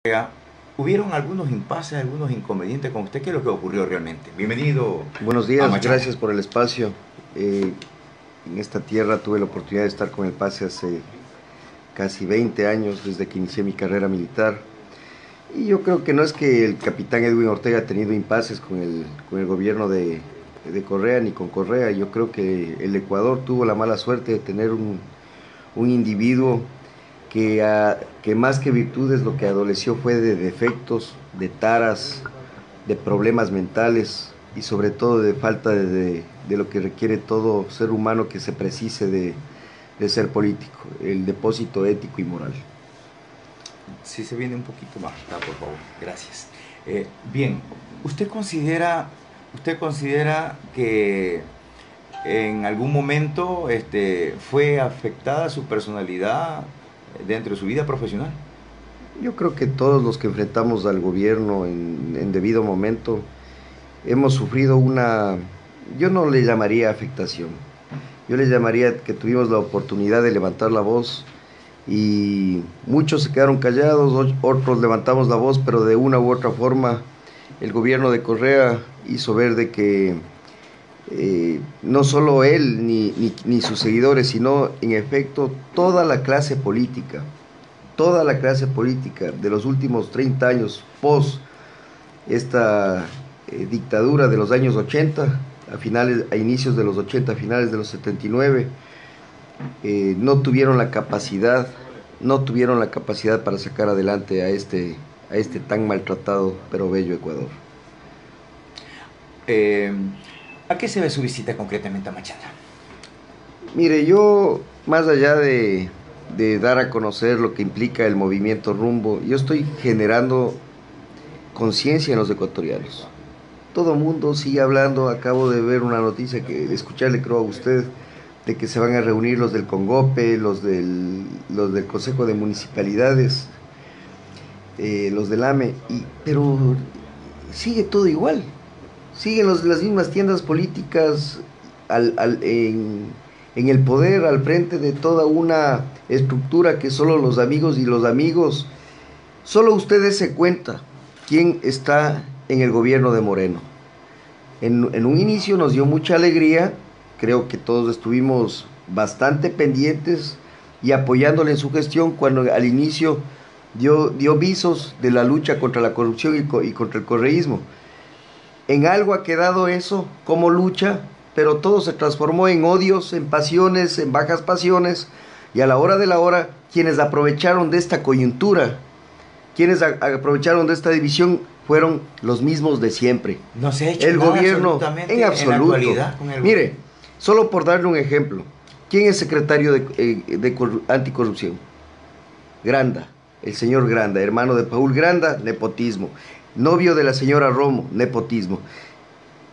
Oiga, hubieron algunos impases, algunos inconvenientes con usted. ¿Qué es lo que ocurrió realmente? Bienvenido Buenos a días, Machala. gracias por el espacio. Eh, en esta tierra tuve la oportunidad de estar con el PASE hace casi 20 años, desde que inicié mi carrera militar. Y yo creo que no es que el capitán Edwin Ortega ha tenido impases con el gobierno de Correa ni con Correa. Yo creo que el Ecuador tuvo la mala suerte de tener un individuo que más que virtudes lo que adoleció fue de defectos, de taras, de problemas mentales y sobre todo de falta de lo que requiere todo ser humano que se precise de ser político, el depósito ético y moral. Si se viene un poquito más acá, por favor. Gracias. Bien, ¿usted considera que en algún momento fue afectada su personalidad dentro de su vida profesional? Yo creo que todos los que enfrentamos al gobierno en debido momento hemos sufrido yo no le llamaría afectación, yo le llamaría que tuvimos la oportunidad de levantar la voz y muchos se quedaron callados, otros levantamos la voz, pero de una u otra forma el gobierno de Correa hizo ver de que no solo él ni sus seguidores, sino en efecto toda la clase política de los últimos 30 años post esta dictadura de los años 80, a inicios de los 80, a finales de los 79, no tuvieron la capacidad para sacar adelante a este tan maltratado pero bello Ecuador. Eh, ¿A qué se ve su visita concretamente a Machala? Mire, yo, más allá de dar a conocer lo que implica el movimiento Rumbo, yo estoy generando conciencia en los ecuatorianos. Todo el mundo sigue hablando, acabo de ver una noticia de escucharle creo a usted, de que se van a reunir los del Congope, los del Consejo de Municipalidades, los del AME, pero sigue todo igual. Siguen las mismas tiendas políticas en el poder, al frente de toda una estructura que solo los amigos y los amigos, solo ustedes se cuenta quién está en el gobierno de Moreno. En un inicio nos dio mucha alegría, creo que todos estuvimos bastante pendientes y apoyándole en su gestión cuando al inicio dio visos de la lucha contra la corrupción y contra el correísmo. En algo ha quedado eso como lucha, pero todo se transformó en odios, en pasiones, en bajas pasiones, y a la hora de la hora, quienes aprovecharon de esta coyuntura, quienes aprovecharon de esta división, fueron los mismos de siempre. No se ha hecho El nada gobierno, absolutamente en en la absoluto. actualidad con el... Mire, solo por darle un ejemplo, ¿quién es secretario anticorrupción? Granda, el señor Granda, hermano de Paul Granda, nepotismo. Novio de la señora Romo, nepotismo.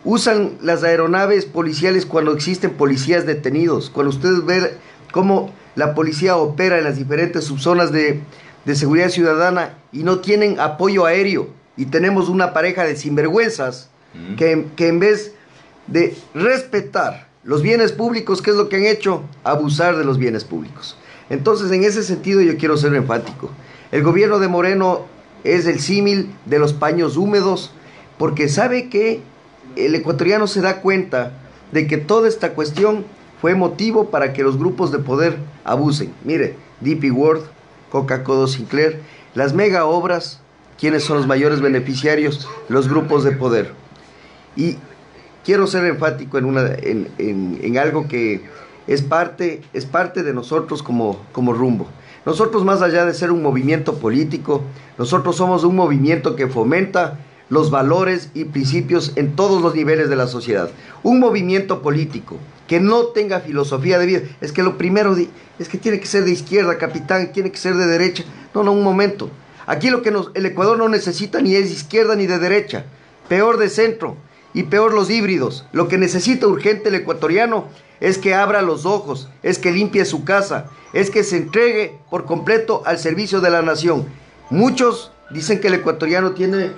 Usan las aeronaves policiales cuando existen policías detenidos. Cuando ustedes ven cómo la policía opera en las diferentes subzonas de seguridad ciudadana y no tienen apoyo aéreo. Y tenemos una pareja de sinvergüenzas que en vez de respetar los bienes públicos, ¿qué es lo que han hecho? Abusar de los bienes públicos. Entonces, en ese sentido yo quiero ser enfático. El gobierno de Moreno es el símil de los paños húmedos, porque sabe que el ecuatoriano se da cuenta de que toda esta cuestión fue motivo para que los grupos de poder abusen. Mire, DP World, Coca-Cola Sinclair, las mega obras, ¿quiénes son los mayores beneficiarios? Los grupos de poder. Y quiero ser enfático en algo que es parte de nosotros como Rumbo. Nosotros, más allá de ser un movimiento político, nosotros somos un movimiento que fomenta los valores y principios en todos los niveles de la sociedad. Un movimiento político que no tenga filosofía de vida. Es que lo primero es que tiene que ser de izquierda, capitán, tiene que ser de derecha. No, un momento. Aquí el Ecuador no necesita ni es de izquierda ni de derecha. Peor de centro y peor los híbridos. Lo que necesita urgente el ecuatoriano es que abra los ojos, es que limpie su casa, es que se entregue por completo al servicio de la nación. Muchos dicen que el ecuatoriano tiene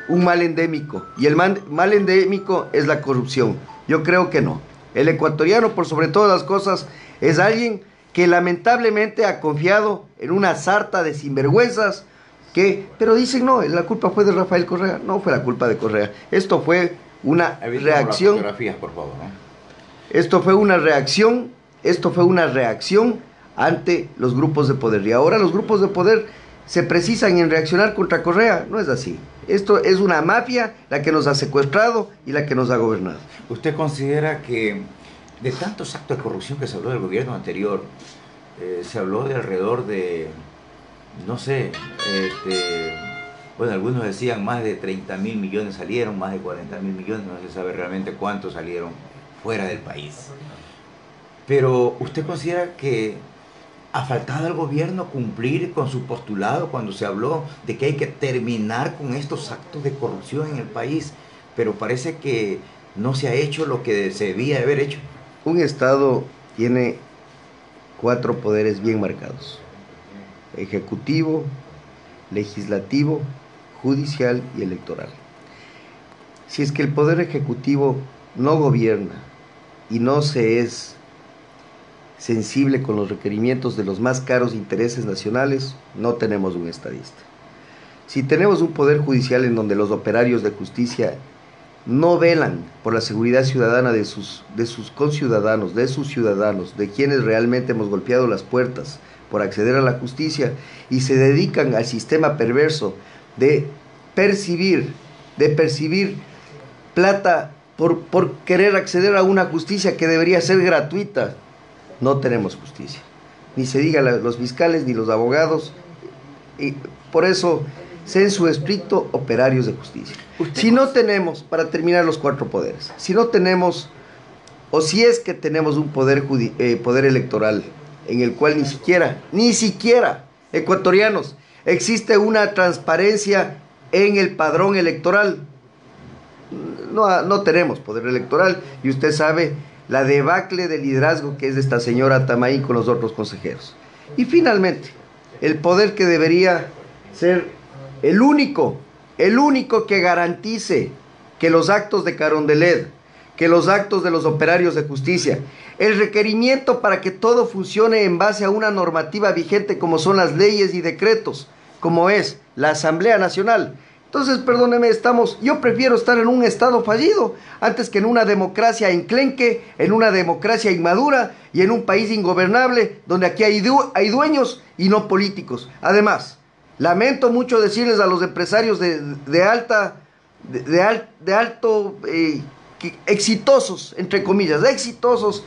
un mal endémico y el mal endémico es la corrupción. Yo creo que no. El ecuatoriano, por sobre todas las cosas, es alguien que lamentablemente ha confiado en una sarta de sinvergüenzas Pero dicen, no, la culpa fue de Rafael Correa. No fue la culpa de Correa. Esto fue una reacción. Las fotografías, por favor, ¿no? Esto fue una reacción ante los grupos de poder. Y ahora los grupos de poder se precisan en reaccionar contra Correa. No es así. Esto es una mafia la que nos ha secuestrado y la que nos ha gobernado. ¿Usted considera que de tantos actos de corrupción que se habló del gobierno anterior, se habló de alrededor de, no sé, bueno, algunos decían más de 30.000 millones salieron, más de 40.000 millones, no se sabe realmente cuántos salieron fuera del país? Pero ¿usted considera que ha faltado al gobierno cumplir con su postulado cuando se habló de que hay que terminar con estos actos de corrupción en el país? Pero parece que no se ha hecho lo que se debía haber hecho. Un Estado tiene 4 poderes bien marcados: ejecutivo, legislativo, judicial y electoral. Si es que el poder ejecutivo no gobierna y no se es sensible con los requerimientos de los más caros intereses nacionales, no tenemos un estadista. Si tenemos un poder judicial en donde los operarios de justicia no velan por la seguridad ciudadana de sus conciudadanos, de sus ciudadanos, de quienes realmente hemos golpeado las puertas por acceder a la justicia, y se dedican al sistema perverso de percibir plata por querer acceder a una justicia que debería ser gratuita, no tenemos justicia. Ni se diga los fiscales ni los abogados, y por eso, en su estricto, operarios de justicia. Si no tenemos, para terminar, los 4 poderes, si no tenemos, o si es que tenemos un poder electoral en el cual ni siquiera, ecuatorianos, existe una transparencia en el padrón electoral. No tenemos poder electoral, y usted sabe la debacle de liderazgo que es de esta señora Tamaí con los otros consejeros. Y finalmente, el poder que debería ser el único que garantice que los actos de Carondelet, que los actos de los operarios de justicia, el requerimiento para que todo funcione en base a una normativa vigente como son las leyes y decretos, como es la Asamblea Nacional. Entonces, perdóneme, yo prefiero estar en un Estado fallido antes que en una democracia enclenque, en una democracia inmadura y en un país ingobernable donde aquí hay dueños y no políticos. Además, lamento mucho decirles a los empresarios exitosos, entre comillas, exitosos,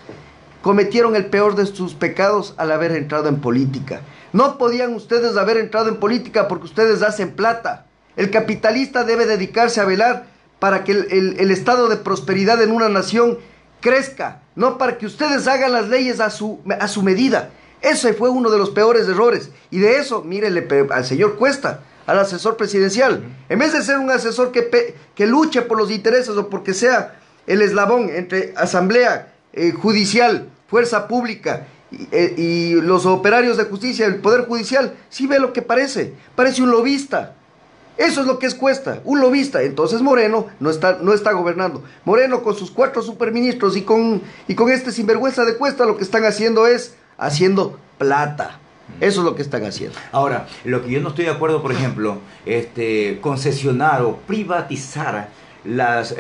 cometieron el peor de sus pecados al haber entrado en política. No podían ustedes haber entrado en política porque ustedes hacen plata. El capitalista debe dedicarse a velar para que el estado de prosperidad en una nación crezca, no para que ustedes hagan las leyes a su medida. Ese fue uno de los peores errores. Y de eso, mírele al señor Cuesta, al asesor presidencial. En vez de ser un asesor que luche por los intereses o porque sea el eslabón entre asamblea judicial, fuerza pública y los operarios de justicia, el poder judicial, sí ve lo que parece un lobista. Eso es lo que es Cuesta, un lobista. Entonces Moreno no está gobernando. Moreno con sus 4 superministros y con este sinvergüenza de Cuesta, lo que están haciendo es haciendo plata. Eso es lo que están haciendo. Ahora, lo que yo no estoy de acuerdo, por ejemplo, concesionar o privatizar las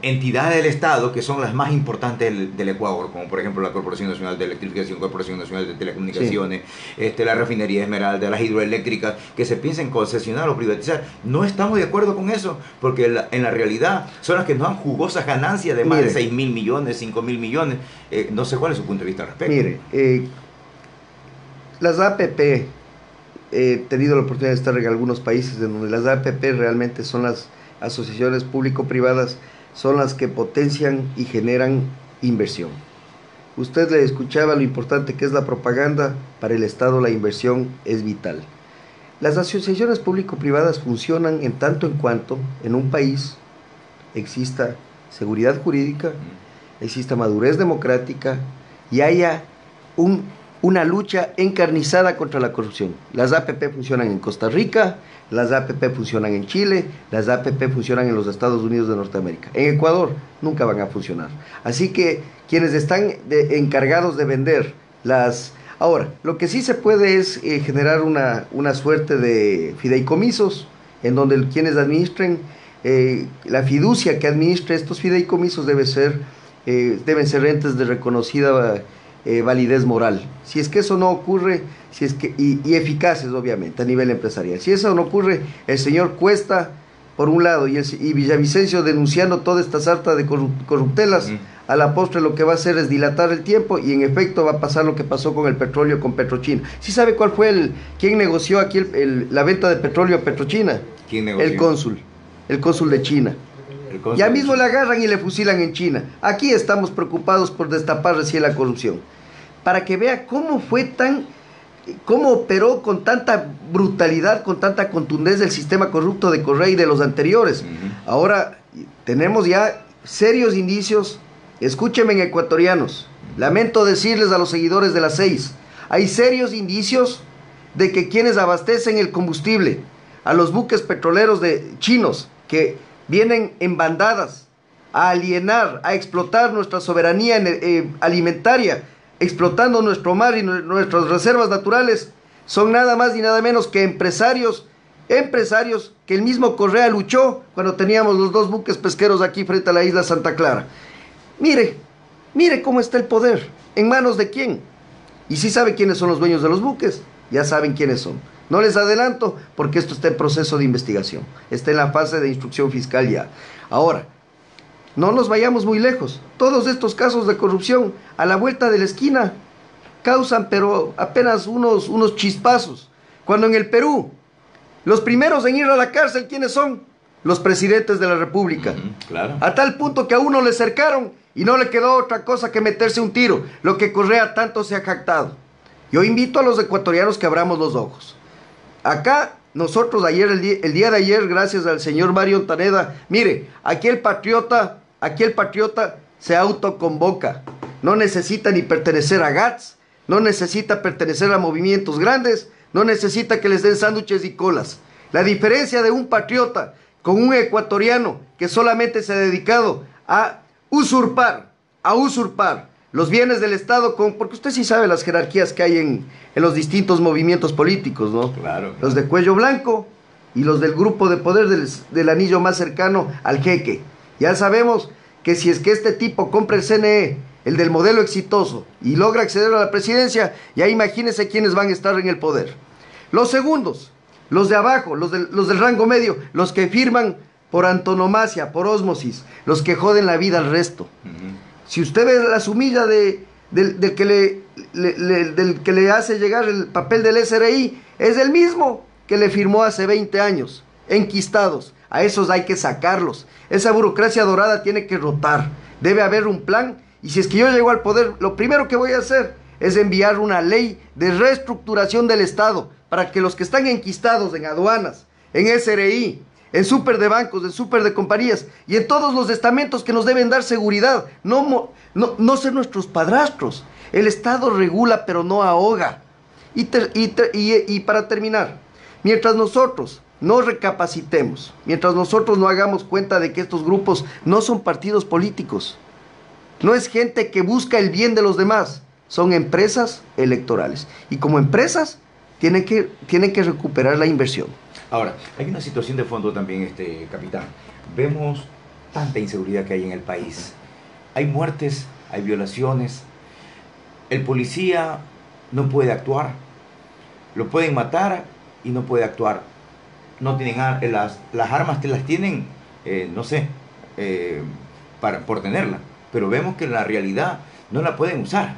entidades del Estado que son las más importantes del Ecuador, como por ejemplo la Corporación Nacional de Electrificación, Corporación Nacional de Telecomunicaciones, sí, la Refinería Esmeralda, las hidroeléctricas, que se piensen concesionar o privatizar. No estamos de acuerdo con eso, porque en la realidad son las que nos dan jugosas ganancias de más de 6.000 millones, 5.000 millones. No sé cuál es su punto de vista al respecto. Mire, las APP, he tenido la oportunidad de estar en algunos países en donde las APP realmente son las asociaciones público-privadas, son las que potencian y generan inversión. Usted le escuchaba lo importante que es la propaganda. Para el Estado la inversión es vital. Las asociaciones público-privadas funcionan en tanto en cuanto en un país exista seguridad jurídica, exista madurez democrática y haya una lucha encarnizada contra la corrupción. Las APP funcionan en Costa Rica, las APP funcionan en Chile, las APP funcionan en los Estados Unidos de Norteamérica. En Ecuador nunca van a funcionar. Así que quienes están encargados de vender las Ahora, lo que sí se puede es generar una suerte de fideicomisos, en donde quienes administren, la fiducia que administre estos fideicomisos deben ser entes de reconocida validez moral. Si es que eso no ocurre, si es que, y eficaces obviamente a nivel empresarial. Si eso no ocurre, el señor Cuesta, por un lado, y Villavicencio denunciando toda esta sarta de corruptelas, a la postre lo que va a hacer es dilatar el tiempo y en efecto va a pasar lo que pasó con el petróleo con Petrochina. ¿Sí sabe cuál fue quién negoció aquí la venta de petróleo a Petrochina? ¿Quién negoció? El cónsul de China. Ya mismo le agarran y le fusilan en China. Aquí estamos preocupados por destapar recién la corrupción. Para que vea cómo operó con tanta brutalidad, con tanta contundencia el sistema corrupto de Correa y de los anteriores. Ahora tenemos ya serios indicios. Escúchenme, ecuatorianos, lamento decirles a los seguidores de las 6, hay serios indicios de que quienes abastecen el combustible a los buques petroleros chinos que vienen en bandadas a alienar, a explotar nuestra soberanía alimentaria, explotando nuestro mar y nuestras reservas naturales, son nada más y nada menos que empresarios que el mismo Correa luchó cuando teníamos los 2 buques pesqueros aquí frente a la isla Santa Clara. Mire cómo está el poder, ¿en manos de quién? Y si sabe quiénes son los dueños de los buques, ya saben quiénes son. No les adelanto porque esto está en proceso de investigación, está en la fase de instrucción fiscal ya. Ahora, no nos vayamos muy lejos, todos estos casos de corrupción a la vuelta de la esquina causan pero apenas unos chispazos, cuando en el Perú los primeros en ir a la cárcel, ¿quiénes son? Los presidentes de la República. Claro. A tal punto que a uno le cercaron y no le quedó otra cosa que meterse un tiro, lo que Correa tanto se ha jactado. Yo invito a los ecuatorianos que abramos los ojos. Acá, nosotros el día de ayer, gracias al señor Mario Ontaneda, mire, aquí el patriota se autoconvoca. No necesita ni pertenecer a GATS, no necesita pertenecer a movimientos grandes, no necesita que les den sándwiches y colas. La diferencia de un patriota con un ecuatoriano que solamente se ha dedicado a usurpar los bienes del Estado, porque usted sí sabe las jerarquías que hay en los distintos movimientos políticos, ¿no? Claro. Los de cuello blanco y los del grupo de poder del anillo más cercano al jeque. Ya sabemos que si es que este tipo compra el CNE, el del modelo exitoso, y logra acceder a la presidencia, ya imagínense quiénes van a estar en el poder. Los segundos, los de abajo, los del rango medio, los que firman por antonomasia, por ósmosis, los que joden la vida al resto. Si usted ve la sumilla del que le hace llegar el papel del SRI, es el mismo que le firmó hace 20 años, enquistados. A esos hay que sacarlos. Esa burocracia dorada tiene que rotar. Debe haber un plan. Y si es que yo llego al poder, lo primero que voy a hacer es enviar una ley de reestructuración del Estado para que los que están enquistados en aduanas, en SRI, en súper de bancos, en súper de compañías y en todos los estamentos que nos deben dar seguridad, no ser nuestros padrastros. El Estado regula pero no ahoga. Y para terminar, mientras nosotros no recapacitemos, mientras nosotros no hagamos cuenta de que estos grupos no son partidos políticos, no es gente que busca el bien de los demás, son empresas electorales. Y como empresas tienen que recuperar la inversión. Ahora, hay una situación de fondo también, capitán. Vemos tanta inseguridad que hay en el país. Hay muertes, hay violaciones. El policía no puede actuar. Lo pueden matar y no puede actuar. No tienen las armas, las tienen, por tenerla. Pero vemos que en la realidad no la pueden usar.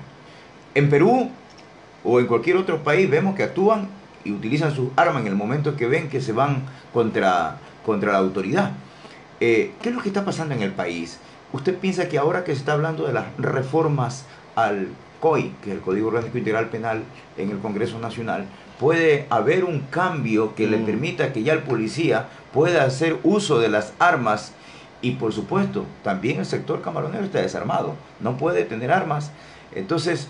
En Perú o en cualquier otro país vemos que actúan y utilizan sus armas en el momento que ven que se van contra la autoridad. ¿Qué es lo que está pasando en el país? ¿Usted piensa que ahora que se está hablando de las reformas al COI, que es el Código Orgánico Integral Penal, en el Congreso Nacional, puede haber un cambio que le permita que ya el policía pueda hacer uso de las armas? Y por supuesto, también el sector camaronero está desarmado, no puede tener armas. Entonces,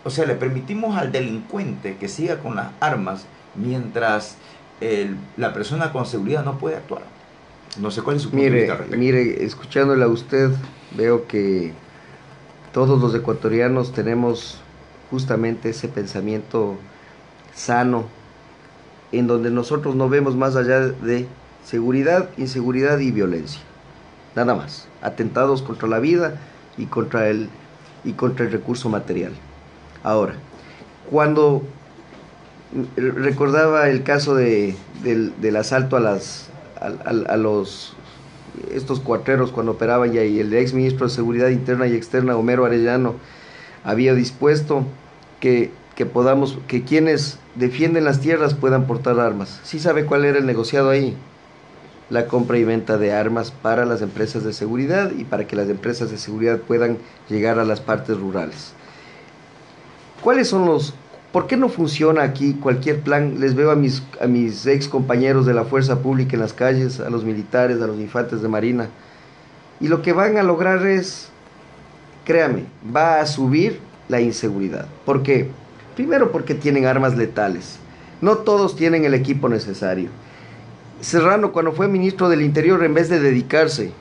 le permitimos al delincuente que siga con las armas mientras la persona con seguridad no puede actuar. No sé cuál es su punto de vista al respecto. Mire, escuchándola a usted, veo que todos los ecuatorianos tenemos justamente ese pensamiento sano, en donde nosotros no vemos más allá de seguridad, inseguridad y violencia. Nada más. Atentados contra la vida y contra el recurso material. Ahora, cuando recordaba el caso del asalto a los estos cuatreros cuando operaban ya, y el ex ministro de Seguridad Interna y Externa, Homero Arellano, había dispuesto que quienes defienden las tierras puedan portar armas. ¿Sí sabe cuál era el negociado ahí? La compra y venta de armas para las empresas de seguridad y para que las empresas de seguridad puedan llegar a las partes rurales. ¿Por qué no funciona aquí cualquier plan? Les veo a mis ex compañeros de la fuerza pública en las calles, a los militares, a los infantes de marina, y lo que van a lograr es, créame, va a subir la inseguridad. ¿Por qué? Primero porque tienen armas letales. No todos tienen el equipo necesario. Serrano, cuando fue ministro del Interior, en vez de dedicarse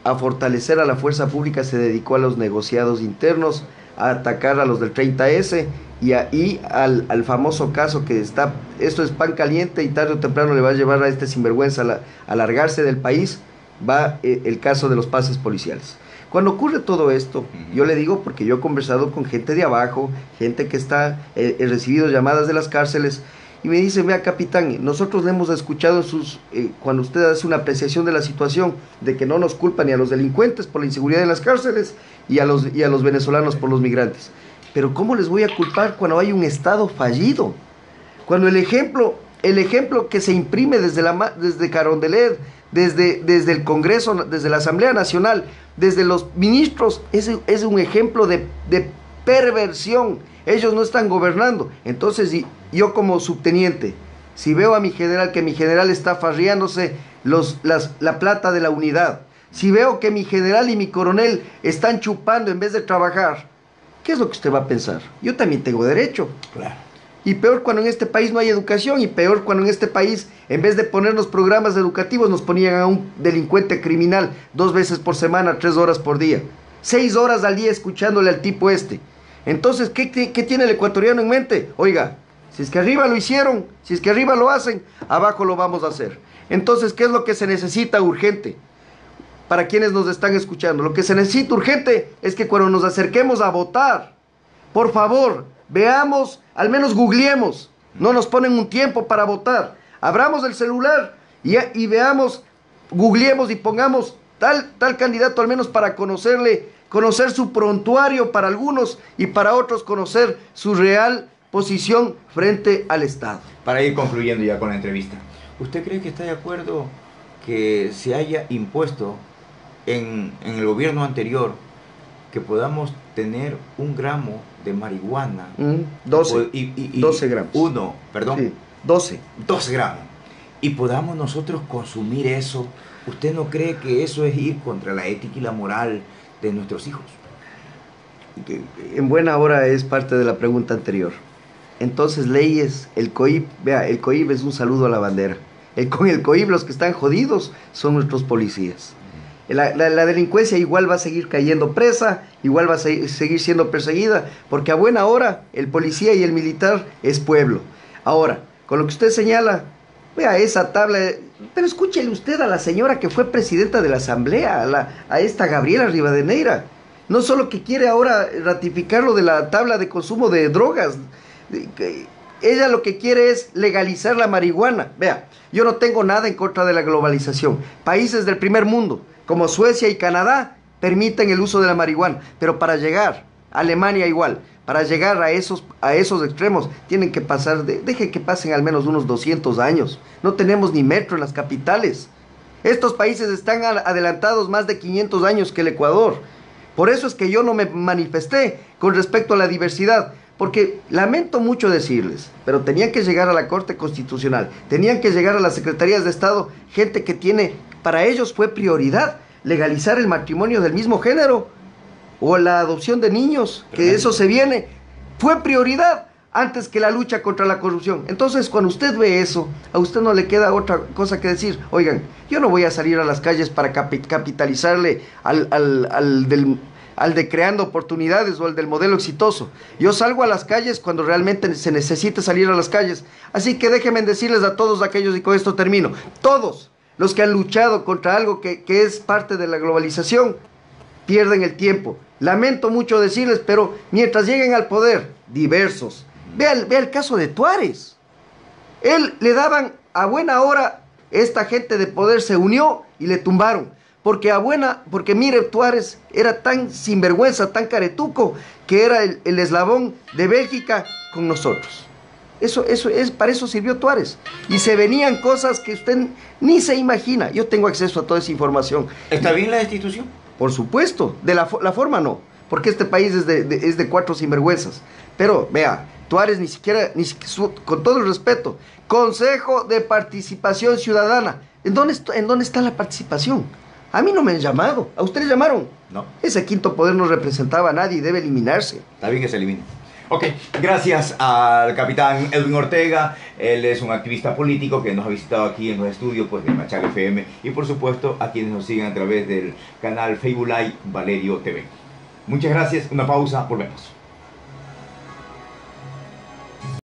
a fortalecer a la fuerza pública, se dedicó a los negociados internos, a atacar a los del 30S y al famoso caso que esto es pan caliente y tarde o temprano le va a llevar a este sinvergüenza a largarse del país, va el caso de los pases policiales. Cuando ocurre todo esto, yo le digo porque yo he conversado con gente de abajo, gente que he recibido llamadas de las cárceles, y me dicen: vea, capitán, nosotros le hemos escuchado cuando usted hace una apreciación de la situación, de que no nos culpa ni a los delincuentes por la inseguridad en las cárceles y a los venezolanos por los migrantes. Pero ¿cómo les voy a culpar cuando hay un Estado fallido? Cuando el ejemplo que se imprime desde Carondelet, desde el Congreso, desde la Asamblea Nacional, desde los ministros, es un ejemplo de perversión. Ellos no están gobernando. Entonces, yo como subteniente, si veo a mi general, que mi general está farriándose la plata de la unidad, si veo que mi general y mi coronel están chupando en vez de trabajar, ¿qué es lo que usted va a pensar? Yo también tengo derecho. Claro. Y peor cuando en este país no hay educación, y peor cuando en este país, en vez de ponernos programas educativos, nos ponían a un delincuente criminal 2 veces por semana, 3 horas por día, 6 horas al día escuchándole al tipo este. Entonces, ¿qué tiene el ecuatoriano en mente? Oiga, si es que arriba lo hicieron, si es que arriba lo hacen, abajo lo vamos a hacer. Entonces, ¿qué es lo que se necesita urgente? Para quienes nos están escuchando, lo que se necesita urgente es que cuando nos acerquemos a votar, por favor, veamos, al menos googleemos, no nos ponen un tiempo para votar, abramos el celular y veamos, googleemos y pongamos tal candidato, al menos para conocer su prontuario para algunos, y para otros conocer su real posición frente al Estado. Para ir concluyendo ya con la entrevista, ¿usted cree que está de acuerdo que se haya impuesto en el gobierno anterior que podamos tener 1 gramo de marihuana? 12 gramos. 12 gramos. Y podamos nosotros consumir eso. ¿Usted no cree que eso es ir contra la ética y la moral de nuestros hijos? En buena hora es parte de la pregunta anterior. Entonces, leyes, el COIP, vea, el COIP es un saludo a la bandera. Con el COIP los que están jodidos son nuestros policías. La delincuencia igual va a seguir cayendo presa, igual va a seguir siendo perseguida, porque a buena hora el policía y el militar es pueblo. Ahora, con lo que usted señala, vea esa tabla, pero escúchele usted a la señora que fue presidenta de la Asamblea, a esta Gabriela Rivadeneira. No solo que quiere ahora ratificar lo de la tabla de consumo de drogas, ella lo que quiere es legalizar la marihuana. Vea, yo no tengo nada en contra de la globalización. Países del primer mundo, como Suecia y Canadá, permiten el uso de la marihuana, pero para llegar, Alemania igual, para llegar a esos extremos, tienen que pasar, deje que pasen al menos unos 200 años. No tenemos ni metro en las capitales. Estos países están adelantados más de 500 años que el Ecuador. Por eso es que yo no me manifesté con respecto a la diversidad, porque lamento mucho decirles, pero tenían que llegar a la Corte Constitucional, tenían que llegar a las Secretarías de Estado, gente que para ellos fue prioridad legalizar el matrimonio del mismo género, o la adopción de niños, que eso se viene, fue prioridad antes que la lucha contra la corrupción. Entonces, cuando usted ve eso, a usted no le queda otra cosa que decir: oigan, yo no voy a salir a las calles para capitalizarle al al de creando oportunidades o al del modelo exitoso. Yo salgo a las calles cuando realmente se necesite salir a las calles. Así que déjenme decirles a todos aquellos, y con esto termino, todos los que han luchado contra algo que es parte de la globalización, pierden el tiempo. Lamento mucho decirles, pero mientras lleguen al poder, diversos. Vea el caso de Tuárez. Él le daban a buena hora, esta gente de poder se unió y le tumbaron. Porque mire, Tuárez era tan sinvergüenza, tan caretuco, que era el eslabón de Bélgica con nosotros. Para eso sirvió Tuárez. Y se venían cosas que usted ni se imagina. Yo tengo acceso a toda esa información. ¿Está bien la destitución? Por supuesto, de la forma no, porque este país es de cuatro sinvergüenzas. Pero vea, Tuárez ni siquiera, con todo el respeto, Consejo de Participación Ciudadana. ¿En dónde está la participación? A mí no me han llamado. ¿A ustedes llamaron? No. Ese quinto poder no representaba a nadie y debe eliminarse. Está bien que se elimine. Ok, gracias al capitán Edwin Ortega. Él es un activista político que nos ha visitado aquí en los estudios pues, de Machala FM. Y por supuesto a quienes nos siguen a través del canal Facebook Live Valerio TV. Muchas gracias, una pausa, volvemos.